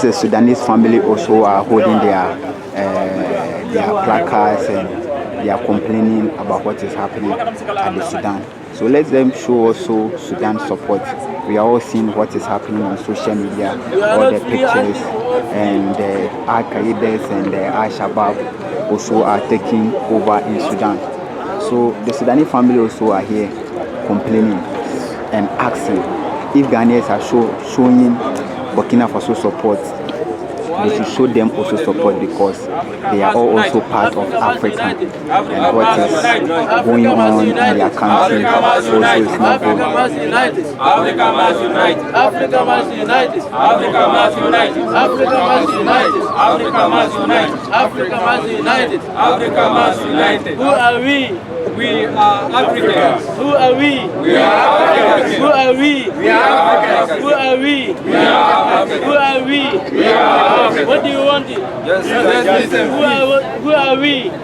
this Sudanese family also are holding their placards and they are complaining about what is happening at the Sudan. So let them show also Sudan support. We are all seeing what is happening on social media, all the pictures, and the Al-Qaeda and the Al-Shabaab also are taking over in Sudan. So the Sudanese family also are here complaining and asking if Ghanaians are showing Burkina Faso support. They should show them also support because they are all also part of Africa, and what is going on in their country also is not good. Africa must unite. Africa must unite. Africa must unite. Africa must unite. Africa must unite. Africa must unite. Africa must unite. Who are we? We are Africans. Who are we? We are Africans. Who are we? We are Africans. Who are we? We are Africans. Who are we? We are Africans. What do you want? Yes, who are we? We are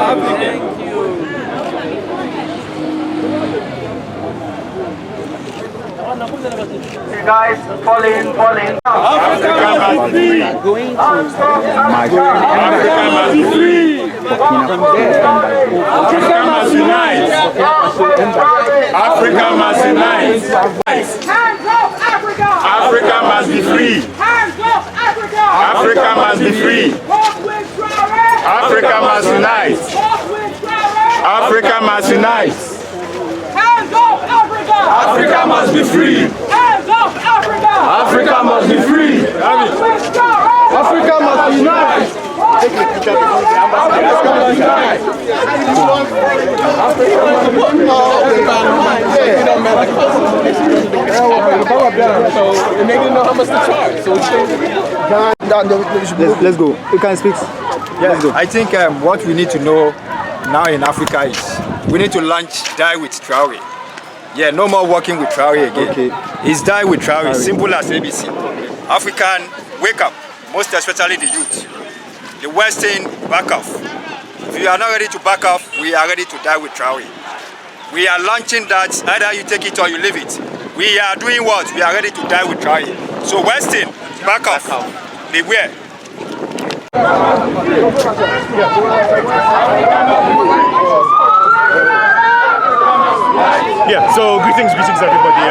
Africans. Thank you. You guys, falling. Africa must be free. Africa must be free. Africa must unite. Africa must unite. Hands up, Africa! Africa must be free. Hands up, Africa! Africa must be free. Walk with Traoré! Africa must unite. Walk with Traoré! Africa must unite. Hands up, Africa! Africa must be free. Hands up, Africa! Africa must be free. Walk with Traoré! Africa must unite. Africa must unite! Let's go. You can speak. Yes, I think what we need to know now in Africa is we need to launch Die with Traoré. Yeah, no more working with Traoré again. Okay. It's Die with Traoré, simple as ABC. African, wake up, most especially the youth. The Western, back off. If you are not ready to back off, we are ready to die with Traoré. We are launching that, either you take it or you leave it. We are doing what? We are ready to die with Traoré. So Western, back off. Beware. Yeah, so greetings everybody.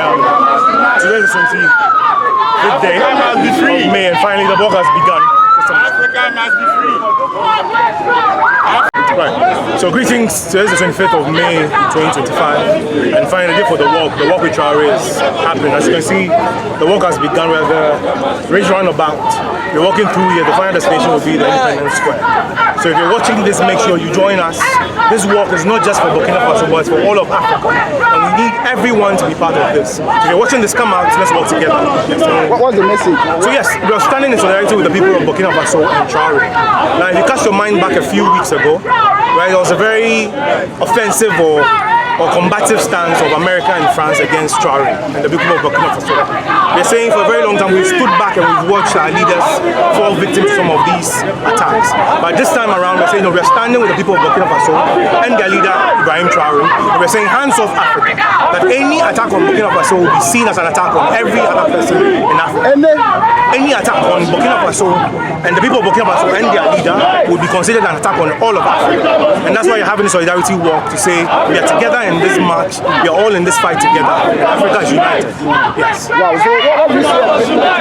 Today is the 25th day of May, and finally the work has begun. Africa must be free. Right. So greetings, today is the 25th of May 2025, and finally the day for the walk with Traoré is happening. As you can see, the walk has begun. We're the range roundabout. We're walking through here. The final destination will be the Independence Square. So if you're watching this, make sure you join us. This walk is not just for Burkina Faso, but it's for all of Africa, and we need everyone to be part of this. So if you're watching this, come out, let's work together. What's the message? So yes, we are standing in solidarity with the people of Burkina Faso and Traoré. Now if you cast your mind back a few weeks ago, right, there was a very offensive or combative stance of America and France against Traoré and the people of Burkina Faso. They're saying for a very long time we've stood back and we've watched our leaders fall victim to some of these attacks. But this time around we're saying, no, we're standing with the people of Burkina Faso and their leader Ibrahim Traoré, and we're saying hands off Africa. That any attack on Burkina Faso will be seen as an attack on every other person in Africa. Any attack on Burkina Faso and the people of Burkina Faso and their leader will be considered an attack on all of Africa. And that's why you're having a solidarity walk to say we are together in this march, we are all in this fight together. Africa is united. Yes. Wow, so what do you say?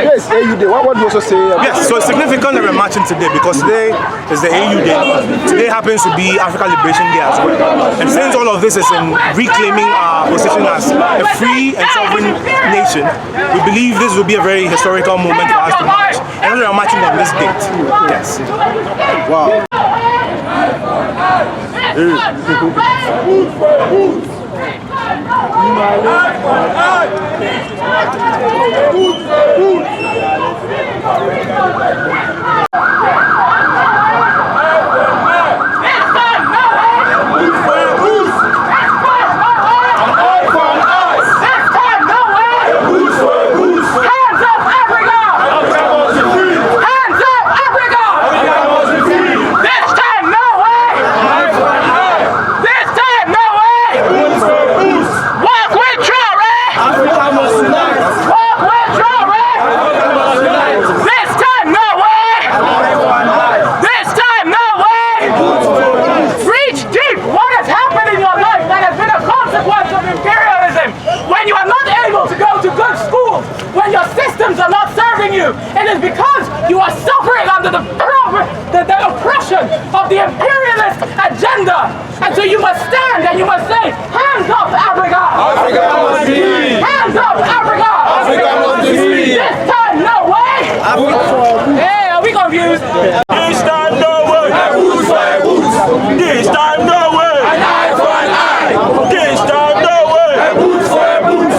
Yes, AU Day. What do you also say? Yes, so it's significant that we're marching today because today is the AU Day. Today happens to be Africa Liberation Day as well. And since all of this is in reclaiming our position as a free and sovereign nation, we believe this will be a very historical moment for us to march. And we are marching on this date. Yes. Wow. This It is because you are suffering under the oppression of the imperialist agenda. And so you must stand and you must say, hands up, Africa! Africa must be free! Hands up, Africa! Africa must be free! This time, no way! Hey, are we confused? This time, no way! A boot for a boot! This time, no way! An eye for an eye! This time, no way! A boot for a boot!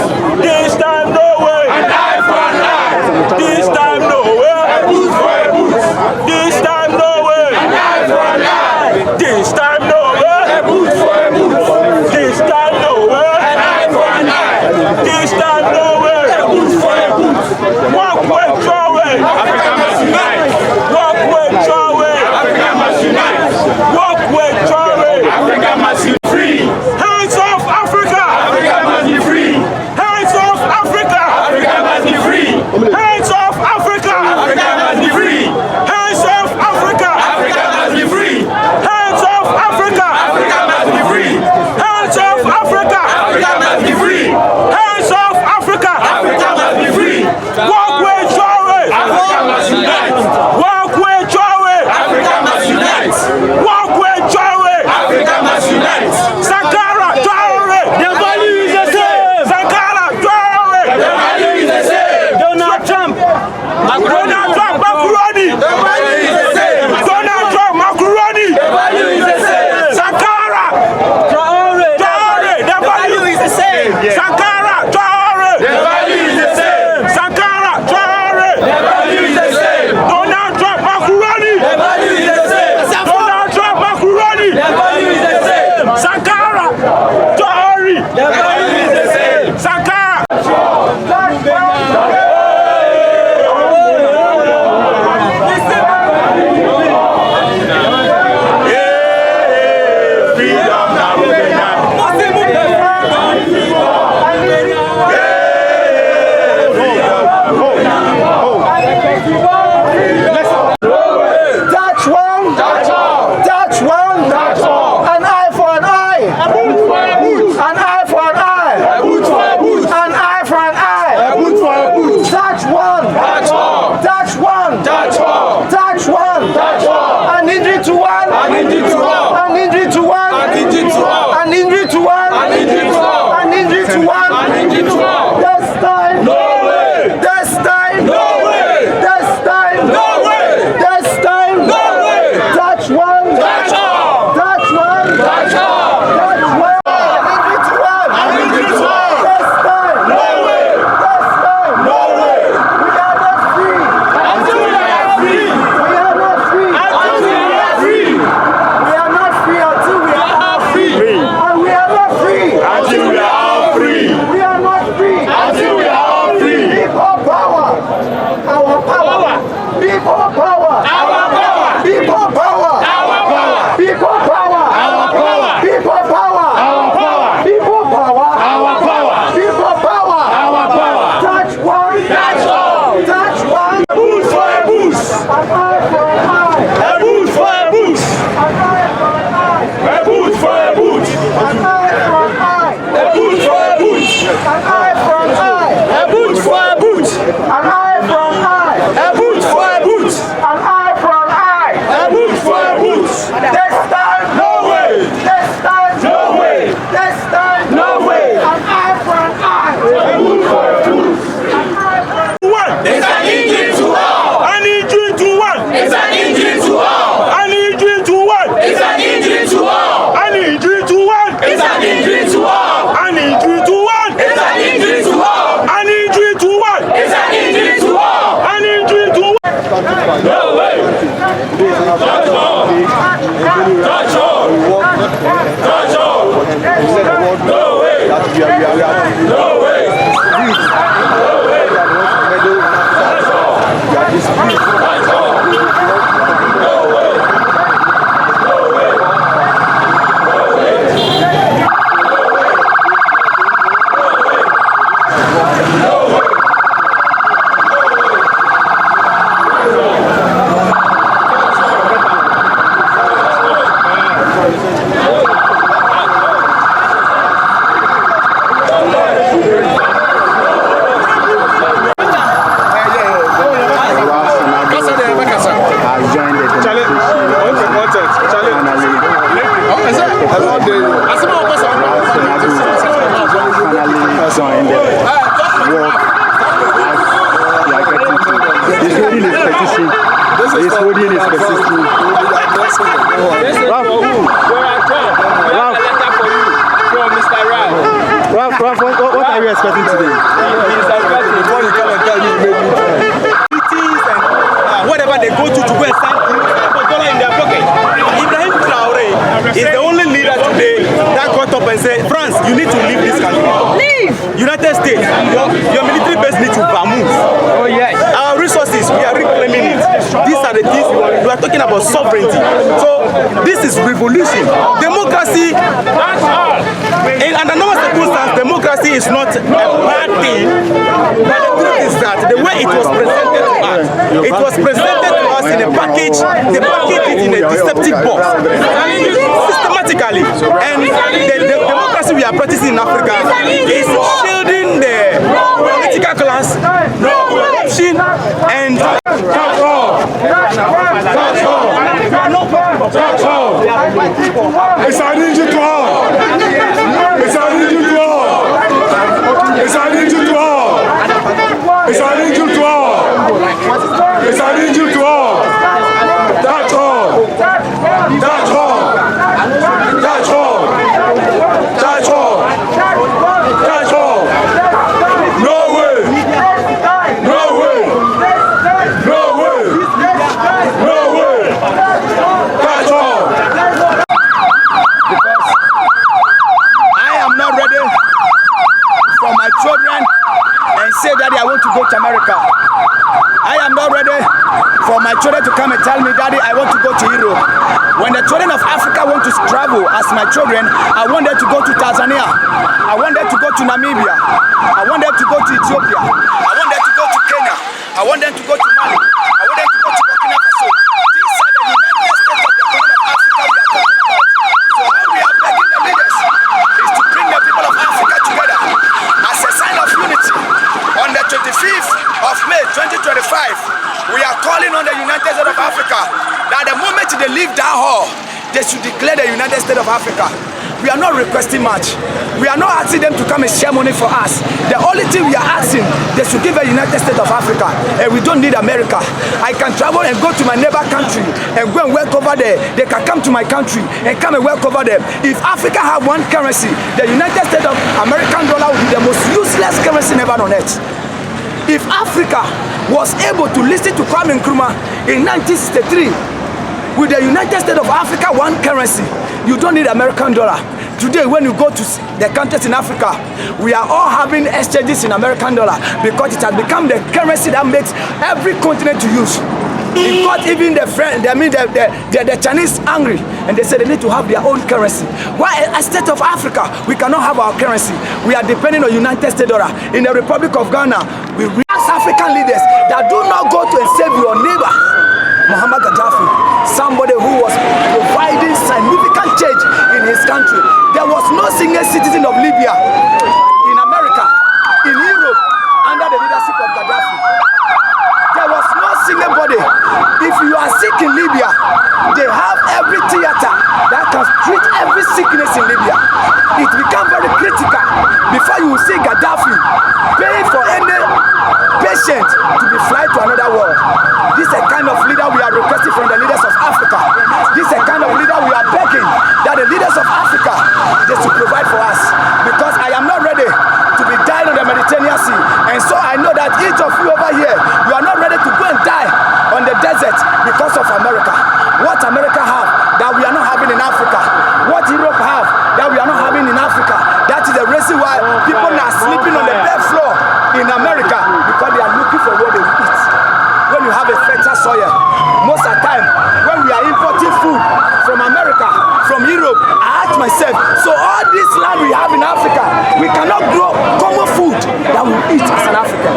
This time, no way! An eye for an eye! This time, no way! A boot for a boot! This time, no way! An eye for an eye! This time, no way! A boot for a boot! This time, no way! An eye for an eye! This time, no way! A boot for a boot! Walk with Traoré! Africa must unite! Walk with Traoré! Africa must unite! Walk with Traoré! Africa must be free! Hands off Africa! Africa must be free! Hands off Africa! Africa must be free! Hands off Africa! Africa must be free! Hands off Africa! Africa must be free! Hands off Africa! Africa must be free! Hands off Africa! Africa must be free! Hands off Africa! Africa must be free! Walk with Traoré! Africa must unite! Walk with Traoré! Africa must unite! Walk with Traoré! Africa must unite! Sankara Traoré! Their value is the same! Sankara Traoré! Their value is the same! Donald Trump! Donald Trump Macaroni! Their value is the same! Donald Trump Macaroni! Their value is the same! Sankara Traoré! Traoré! Their value is the same! Sankara Traoré! Their value is the same! Sankara Traoré! Their value is the same! Donald Trump Macaroni! Their value is the same! Donald Trump Macaroni! Their value is the same! Sankara Traoré! Their value is the same! Sankara! Touch one. Touch one. An eye for an eye. An eye for an eye. An eye for an eye. Touch one. Touch one. Touch one. An injury to one. An injury to one. An injury to one. An injury to one. An injury to one. An injury to one. An injury to one. An injury to one. This time. No way. This time. No way. This time. No way. This time. No way. Touch one. Touch all. Touch one. Touch all. Touch one. An injury to one. An injury to one. This time. No way. This time. No way. We are not free. Until we are free. We are not free. Until we are free. We are not free until we are all free. And we are not free. Until we are all free. We are not free. Until we are all free. People power. Our power. People power. Our power. People power. Our power. People power. Our power. People power. Our power. People power. Our power. People power. Our power. Touch one. Touch all. Touch one. A boot for a boot. An eye for an eye. A boot for a boot. An eye for an eye. A boot for a boot. An eye for an eye. A boot for a boot. An eye for an eye. A boot for a boot. An eye for an eye. A boot for a boot. An eye for an eye. A boot for a boot. This time, no way. This time, no way. This time, no way. An eye for an eye. A boot for a boot. An eye for an eye. One! It's an injury to all! An injury to one! It's an injury to all! An injury to one! It's an injury to all! An injury to one! It's an injury to all! An injury to one! It's an injury to all! An injury to one! It's an injury to all! An injury to one! No way! Touch all! Touch all! Touch all! No way! No way! No way! Touch all! No way! No way! No way! No way! join the walk as we are getting to. He's holding his petition. He's holding his petition. Ralph, what are you expecting today? Before you come and tell me, whatever they go to go and sign $1 in their pocket. Ibrahim Traoré is the only leader today that got up and said, France, you need to leave this country. Leave! United States, your military base needs to move. Oh yes. Our resources, we are reclaiming it. These are the things we are talking about sovereignty. So this is revolution. Democracy, in under normal circumstances, democracy is not a bad thing. But the truth is that the way it was presented to us, it was presented to us in a package. They packaged it in a deceptive box, systematically. And the democracy we are practicing in Africa is shielding the political class, corruption, and it's an engine to all. It's an engine to all. It's an engine to all. It's an engine to all. It's an engine to all. That's all. That's all. That's all. That's all. That's all. No way. No way. No way. No way. That's all. Because I am not ready for my children and say, Daddy, I want to go to America. I am not ready for my children to come and tell me, Daddy, I want to go to Europe. When the children of Africa want to travel as my children, I want them to go to Tanzania. I want them to go to Namibia. I want them to go to Ethiopia. I want them to go to Kenya. I want them to go to Mali. I want them to go to Burkina Faso. These are the United States of the Horn of Africa we are talking about. So how we are begging the leaders is to bring the people of Africa together as a sign of unity. On the 25th of May 2025, we are calling on the United States of Africa that the moment they leave that hall, they should declare the United States of Africa. We are not requesting much. We are not asking them to come and share money for us. The only thing we are asking, they should give the United States of Africa. And we don't need America. I can travel and go to my neighbor country and go and work over there. They can come to my country and come and work over there. If Africa have one currency, the United States of American dollar would be the most useless currency ever on earth. If Africa was able to listen to Kwame Nkrumah in 1963, with the United States of Africa one currency, you don't need American dollar. Today, when you go to the countries in Africa, we are all having exchanges in American dollar because it has become the currency that makes every continent to use. It got even the Chinese angry, and they said they need to have their own currency. Why a state of Africa, we cannot have our currency? We are depending on United States dollar. In the Republic of Ghana, we ask African leaders that do not go to and save your neighbor. Muhammad Gaddafi, somebody who was providing significant change in his country. There was no single citizen of Libya, in America, in Europe, under the leadership of Gaddafi. There was no single body. If you are sick in Libya, they have every theater that can treat every sickness in Libya. It becomes very critical before you see Gaddafi paying for any patient to be fly to another world. This is a kind of leader we are requesting from the leaders of Africa. This is a kind of leader we are begging that the leaders of Africa, they should provide for us. Because I am not ready to be dying on the Mediterranean Sea. And so I know that each of you over here, you are not ready to go and die on the desert because of America. What America have that we are not having in Africa. What Europe have that we are not having in Africa. That is the reason why people are sleeping on the bare floor in America, because they are looking for what they will eat. When you have a fertile soil, most of the time when we are importing food from America, from Europe, I ask myself, so all this land we have in Africa, we cannot grow common food that we eat as an African.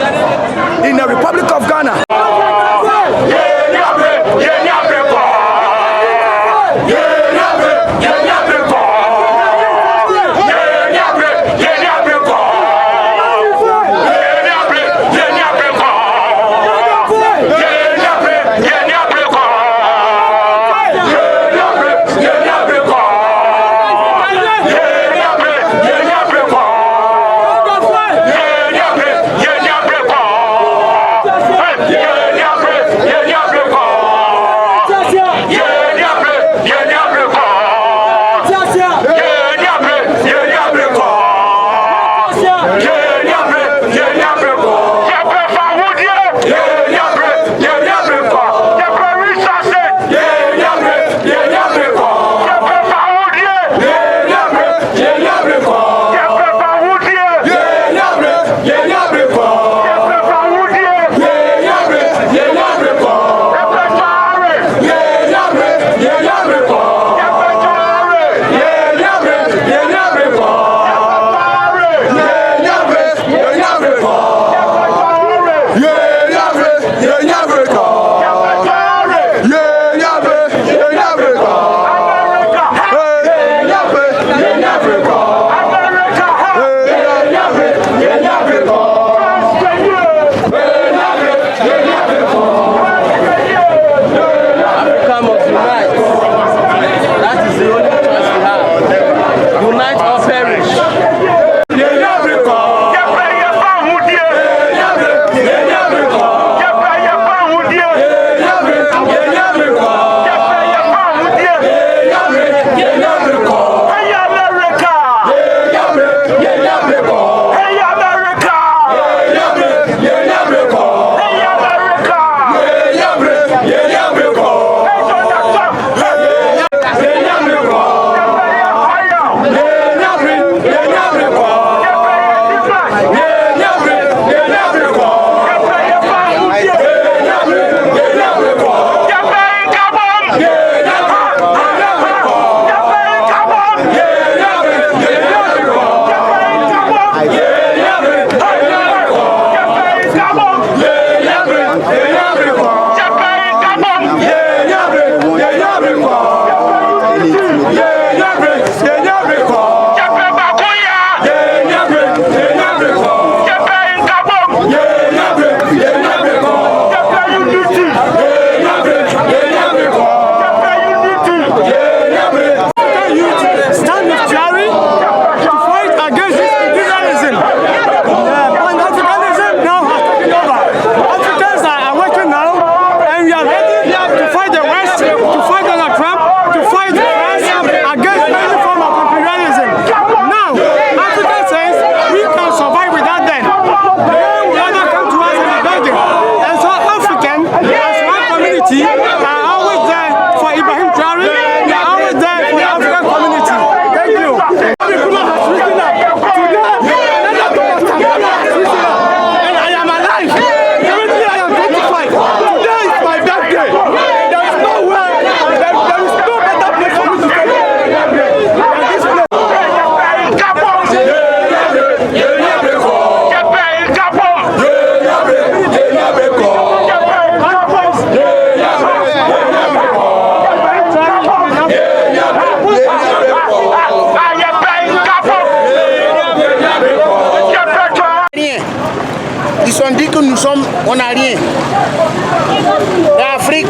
In the Republic of Ghana, dit que nous sommes, on n'a rien. L'Afrique,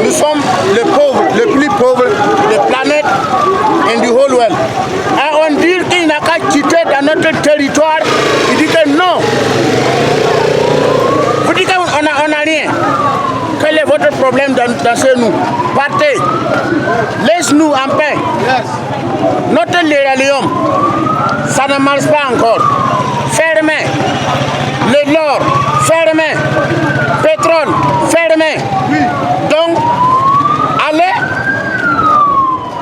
nous sommes les pauvres, les plus pauvres de la planète and the whole world. Et on dit qu'il n'a qu'à quitter dans notre territoire, il dit que non. Vous dites qu'on n'a rien. Quel est votre problème dans ce nous? Partez. Laisse-nous en paix. Notre l'uranium, ça ne marche pas encore. Fermez. L'or, fermez. Pétrole, fermez. Donc,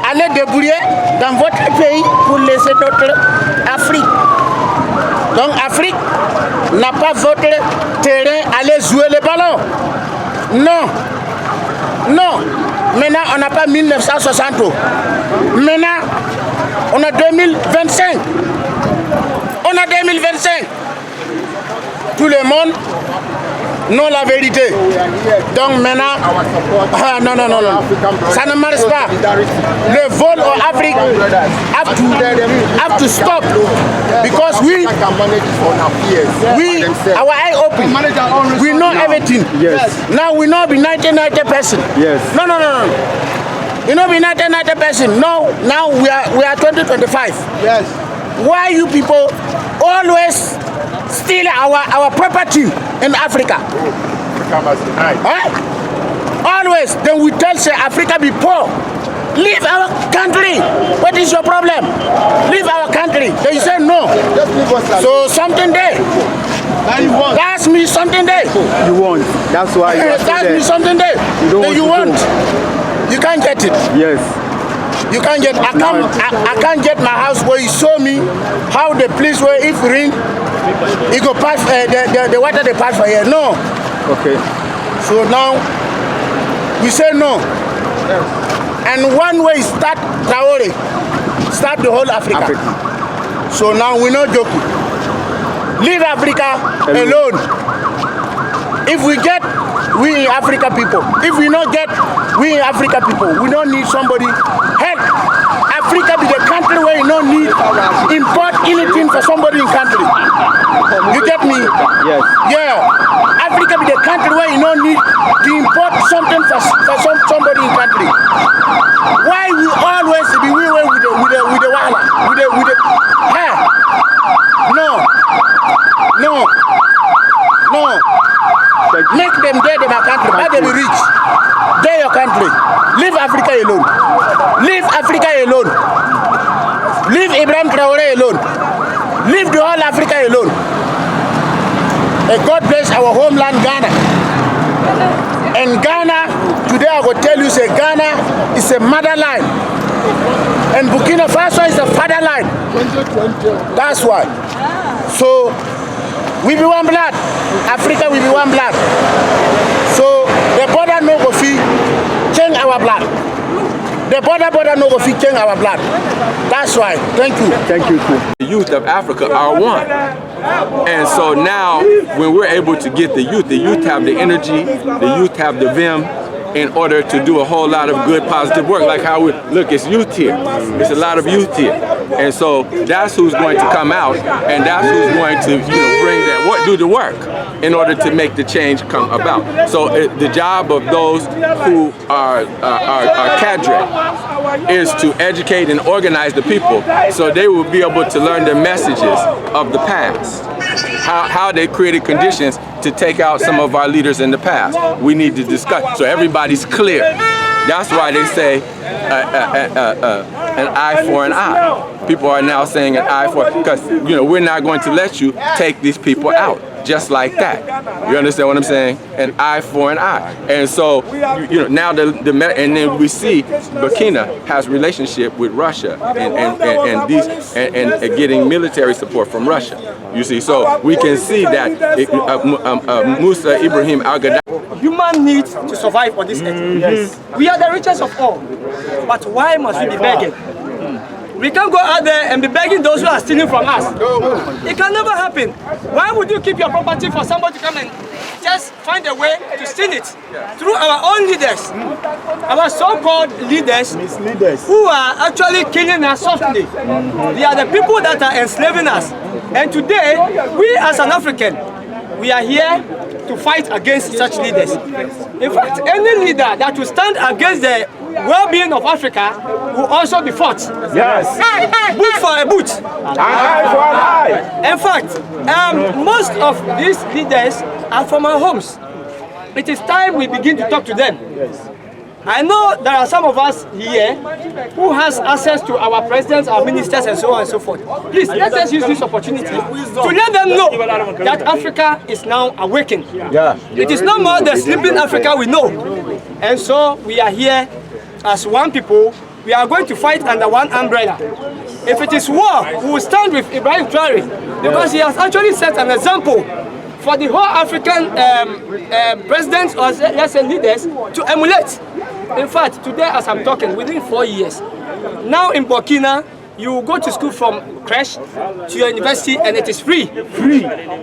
allez débrouiller dans votre pays pour laisser notre Afrique. Donc, Afrique n'a pas votre terrain, allez jouer le ballon. Non. Non. Maintenant, on n'a pas 1960. Maintenant, on a 2025. On a 2025. Tout le monde non la vérité. Donc maintenant, non, ça ne marche pas. Le vol en Afrique have to stop because we our eye open. We know everything. Yes. Now we know be 90%. Yes. No. You know be 90%. No. Now we are 2025. Yes. Why you people always steal our property in Africa? Always, then we tell say Africa be poor. Leave our country. What is your problem? Leave our country. They say no. So something there. That's me something there. You want. That's why you are that's me something there. You want. You can't get it. Yes. You can't get. I can't get my house where you show me how the place where if rain, it go pass the water they pass for here. No. Okay. So now we say no. And one way is start Traoré, start the whole Africa. So now we're not joking. Leave Africa alone. If we get we in Africa people, if we not get we in Africa people, we don't need somebody help. Africa be the country where you don't need import anything for somebody in country. You get me? Yes. Yeah. Africa be the country where you don't need to import something for somebody in country. Why we always be with the wahala, with the hey. No. Make them dead in our country, but they be rich. They're your country. Leave Africa alone. Leave Africa alone. Leave Ibrahim Traoré alone. Leave the whole Africa alone. And God bless our homeland Ghana. And Ghana, today I will tell you, say Ghana is a motherland. And Burkina Faso is a fatherland. That's why. So, we be one blood. Africa will be one blood. So, the border no go fit change our blood. The border no go fit change our blood. That's why. Thank you. Thank you too. The youth of Africa are one. And so now, when we're able to get the youth have the energy, the youth have the vim, in order to do a whole lot of good, positive work, like how we look. It's youth here. It's a lot of youth here, and so that's who's going to come out, and that's who's going to bring that do the work in order to make the change come about. So the job of those who are cadre is to educate and organize the people, so they will be able to learn the messages of the past. How they created conditions to take out some of our leaders in the past. We need to discuss so everybody's clear. That's why they say an eye for an eye. People are now saying an eye for, because we're not going to let you take these people out just like that. You understand what I'm saying? An eye for an eye. And so now and then we see Burkina has relationship with Russia and getting military support from Russia. You see, so we can see that Capt.Ibrahim human needs to survive on this earth. Yes. We are the richest of all, but why must we be begging? We can't go out there and be begging those who are stealing from us. It can never happen. Why would you keep your property for somebody to come and just find a way to steal it? Through our own leaders, our so-called leaders who are actually killing us softly. They are the people that are enslaving us. And today, we as an African, we are here to fight against such leaders. In fact, any leader that will stand against the well-being of Africa will also be fought. Yes. Boot for a boot. Eye for an eye. In fact, most of these leaders are from our homes. It is time we begin to talk to them. I know there are some of us here who has access to our presidents, our ministers, and so on and so forth. Please, let us use this opportunity to let them know that Africa is now awakened. Yeah. It is no more the sleeping Africa we know. And so we are here as one people. We are going to fight under one umbrella. If it is war, we will stand with Ibrahim Traoré, because he has actually set an example for the whole African presidents, or let's say leaders, to emulate. In fact, today as I'm talking, within 4 years, now in Burkina, you go to school from creche to your university and it is free.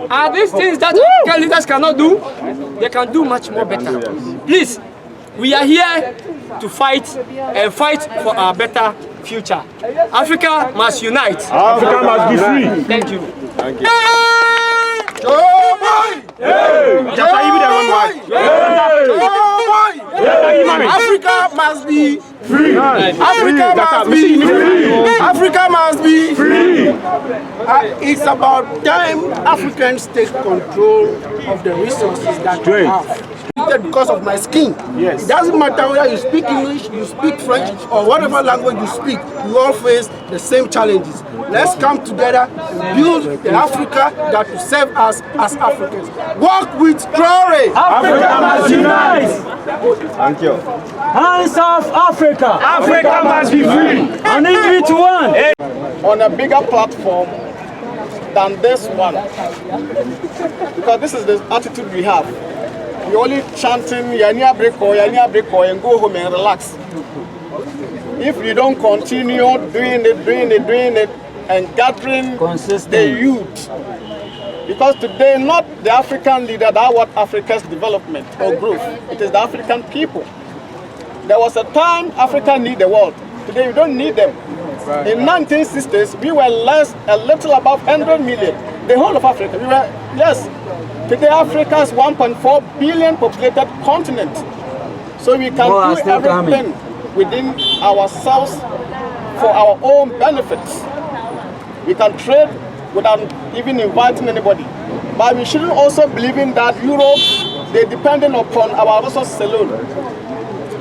Are these things that African leaders cannot do? They can do much more better. Please, we are here to fight and fight for a better future. Africa must unite. Africa must be free. Thank you. Thank you. Africa must be free. Africa must be free. Africa must be free. It's about time Africans take control of the resources that we have. Because of my skin. Yes. It doesn't matter whether you speak English, you speak French, or whatever language you speak, you all face the same challenges. Let's come together and build the Africa that will serve us as Africans. Work with Traoré. Africa must unite. Thank you. Hands off Africa. Africa must be free. On individual. On a bigger platform than this one. Because this is the attitude we have. We're only chanting Yania Breko, and go home and relax. If you don't continue doing it, and gathering the youth, because today not the African leader that want Africa's development or growth, it is the African people. There was a time Africa need the world. Today we don't need them. In 1960s, we were a little above 100 million. The whole of Africa, we were less. Today Africa is 1.4 billion populated continent. So we can do everything within ourselves for our own benefits. We can trade without even inviting anybody. But we shouldn't also believe in that Europe, they're dependent upon our resources alone.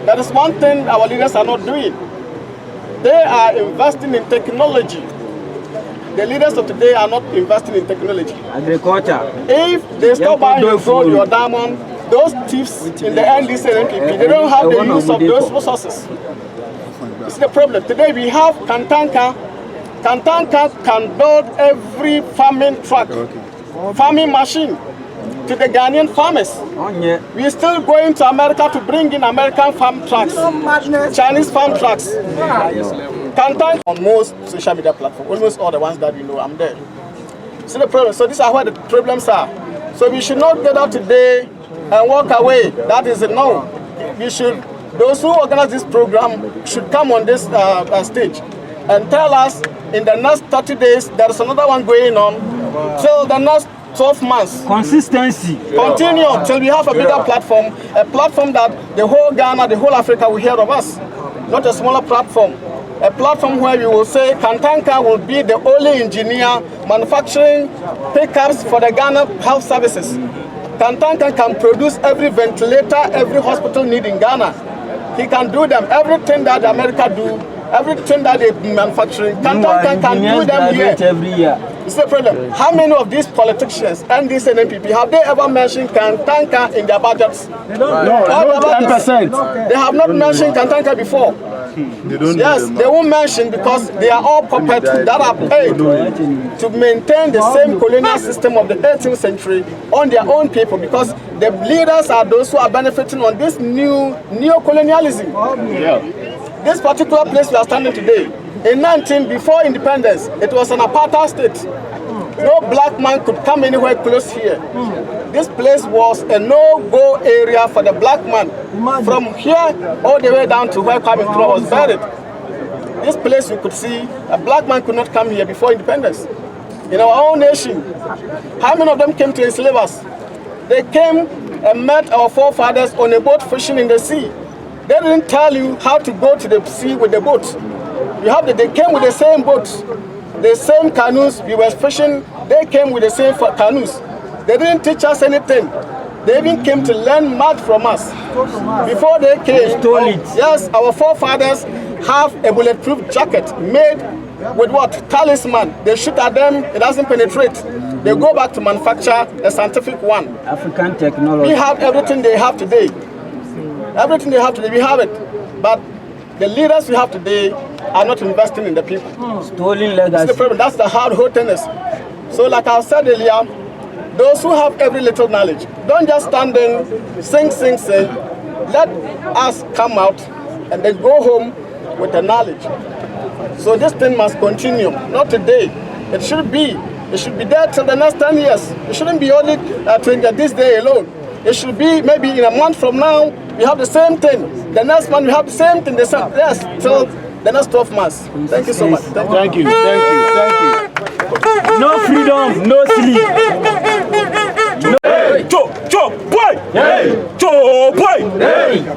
That is one thing our leaders are not doing. They are investing in technology. The leaders of today are not investing in technology. Agriculture. If they stop buying your gold, your diamond, those thieves in the NDC and NPP, they don't have the use of those resources. It's the problem. Today we have Kantanka. Kantanka can build every farming truck, farming machine to the Ghanaian farmers. We are still going to America to bring in American farm trucks, Chinese farm trucks. Kantanka on most social media platforms, almost all the ones that we know, I'm there. See the problem. So these are where the problems are. So we should not get out today and walk away. That is a no. We should. Those who organize this program should come on this stage and tell us in the next 30 days there is another one going on till the next 12 months. Consistency. Continue till we have a bigger platform, a platform that the whole Ghana, the whole Africa will hear of us. Not a smaller platform. A platform where we will say Kantanka will be the only engineer manufacturing pickups for the Ghana health services. Kantanka can produce every ventilator, every hospital need in Ghana. He can do them. Everything that America do, everything that they manufacturing, Kantanka can do them here. Every year. It's the problem. How many of these politicians and these NPP have they ever mentioned Kantanka in their budgets? No, 10%. They have not mentioned Kantanka before. Yes, they won't mention because they are all puppets that are paid to maintain the same colonial system of the 18th century on their own people, because the leaders are those who are benefiting on this new neo-colonialism. This particular place we are standing today, before independence, it was an apartheid state. No black man could come anywhere close here. This place was a no-go area for the black man. From here all the way down to where Capt.Ibrahim was buried. This place you could see, a black man could not come here before independence. In our own nation, how many of them came to enslave us? They came and met our forefathers on a boat fishing in the sea. They didn't tell you how to go to the sea with the boat. They came with the same boats, the same canoes. We were fishing. They came with the same canoes. They didn't teach us anything. They even came to learn math from us. Before they came, yes, our forefathers have a bulletproof jacket made with what? Talisman. They shoot at them, it doesn't penetrate. They go back to manufacture a scientific one. African technology. We have everything they have today. Everything they have today, we have it. But the leaders we have today are not investing in the people. Stolen legacy. That's the problem. That's the hard whole thing is. So like I said earlier, those who have every little knowledge, don't just stand in, sing. Let us come out and then go home with the knowledge. So this thing must continue, not today. It should be there till the next 10 years. It shouldn't be only this day alone. It should be maybe in a month from now, we have the same thing. The next month we have the same thing. Yes, till the next 12 months. Thank you so much. Thank you. No freedom, no sleep.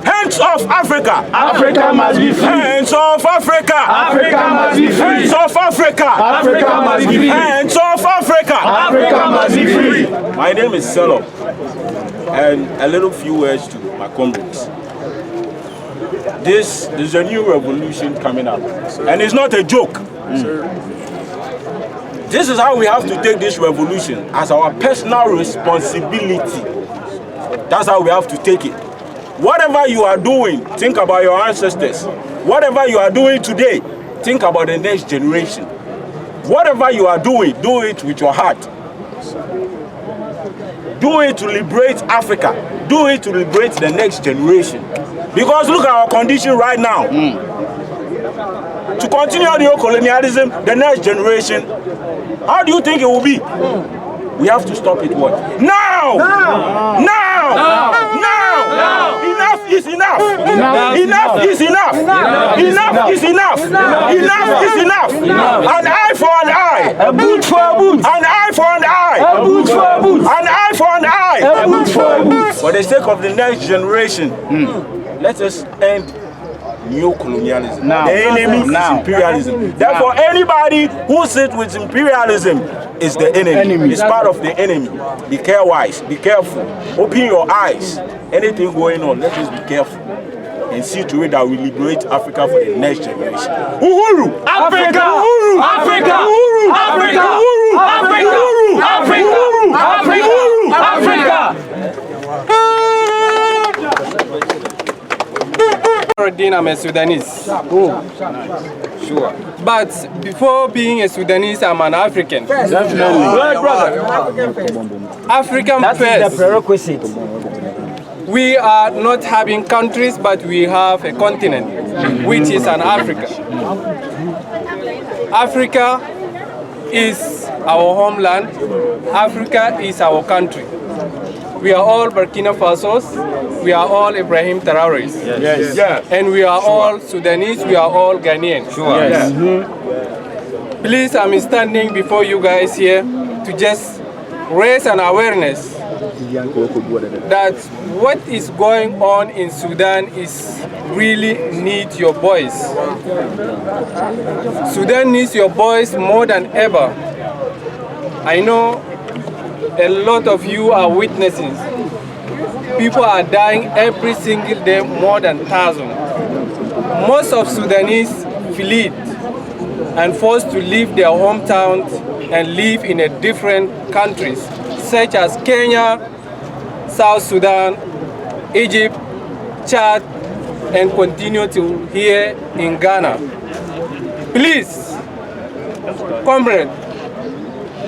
Hands off Africa! Africa must be free. Hands off Africa! Africa must be free. Hands off Africa! Africa must be free. Hands off Africa! Africa must be free. My name is Sh0cking, and a little few words to my comrades. This is a new revolution coming up, and it's not a joke. This is how we have to take this revolution, as our personal responsibility. That's how we have to take it. Whatever you are doing, think about your ancestors. Whatever you are doing today, think about the next generation. Whatever you are doing, do it with your heart. Do it to liberate Africa. Do it to liberate the next generation. Because look at our condition right now. To continue neo-colonialism, the next generation, how do you think it will be? We have to stop it what? Now! Enough is enough! Enough is enough! Enough is enough! Enough is enough! An eye for an eye! A boot for a boot! An eye for an eye! A boot for a boot! An eye for an eye! A boot for a boot! For the sake of the next generation, let us end neo-colonialism. The enemy is imperialism. Therefore, anybody who sits with imperialism is the enemy. It's part of the enemy. Be careful. Be careful. Open your eyes. Anything going on, let us be careful and see to it that we liberate Africa for the next generation. Uhuru! Africa! Uhuru! Africa! Uhuru! Africa! Uhuru! Africa! Africa! I'm a Sudanese. Sure. But before being a Sudanese, I'm an African. Definitely. African That first. is the prerequisite. We are not having countries, but we have a continent, which is an Africa. Africa is our homeland. Africa is our country. We are all Burkina Fasos. We are all Ibrahim Traorés. Yes. And we are all Sudanese. We are all Ghanaian. Yes. Please, I'm standing before you guys here to just raise an awareness that what is going on in Sudan is really need your voice. Sudan needs your voice more than ever. I know a lot of you are witnesses. People are dying every single day, more than 1,000. Most of Sudanese fled and forced to leave their hometowns and live in a different countries, such as Kenya, South Sudan, Egypt, Chad, and continue to here in Ghana. Please, comrade,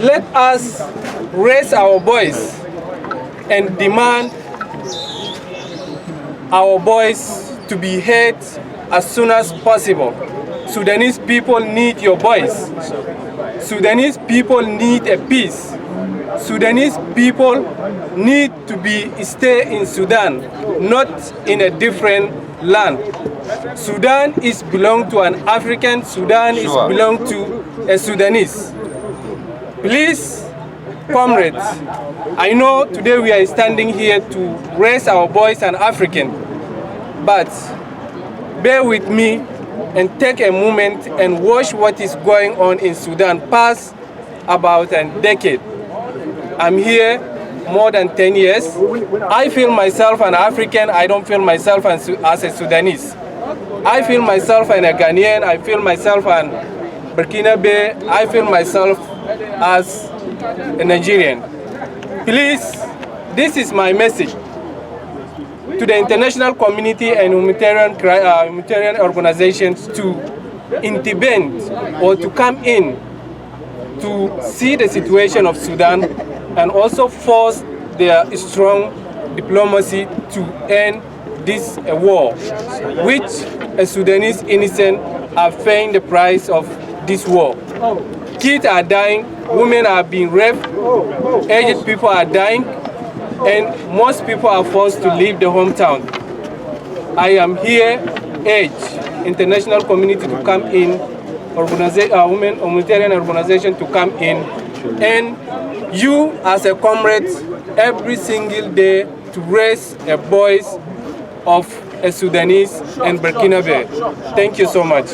let us raise our voice and demand our voice to be heard as soon as possible. Sudanese people need your voice. Sudanese people need a peace. Sudanese people need to stay in Sudan, not in a different land. Sudan is belong to an African. Sudan is belong to a Sudanese. Please, comrades, I know today we are standing here to raise our voice and African, but bear with me and take a moment and watch what is going on in Sudan past about a decade. I'm here more than 10 years. I feel myself an African. I don't feel myself as a Sudanese. I feel myself a Ghanaian. I feel myself an Burkina Faso. I feel myself as a Nigerian. Please, this is my message to the international community and humanitarian organizations to intervene or to come in to see the situation of Sudan and also force their strong diplomacy to end this war, which a Sudanese innocent are paying the price of this war. Kids are dying, women are being raped, aged people are dying, and most people are forced to leave the hometown. I am here, urge international community to come in, women humanitarian organization to come in, and you as a comrade every single day to raise a voice of a Sudanese and Burkina Faso. Thank you so much.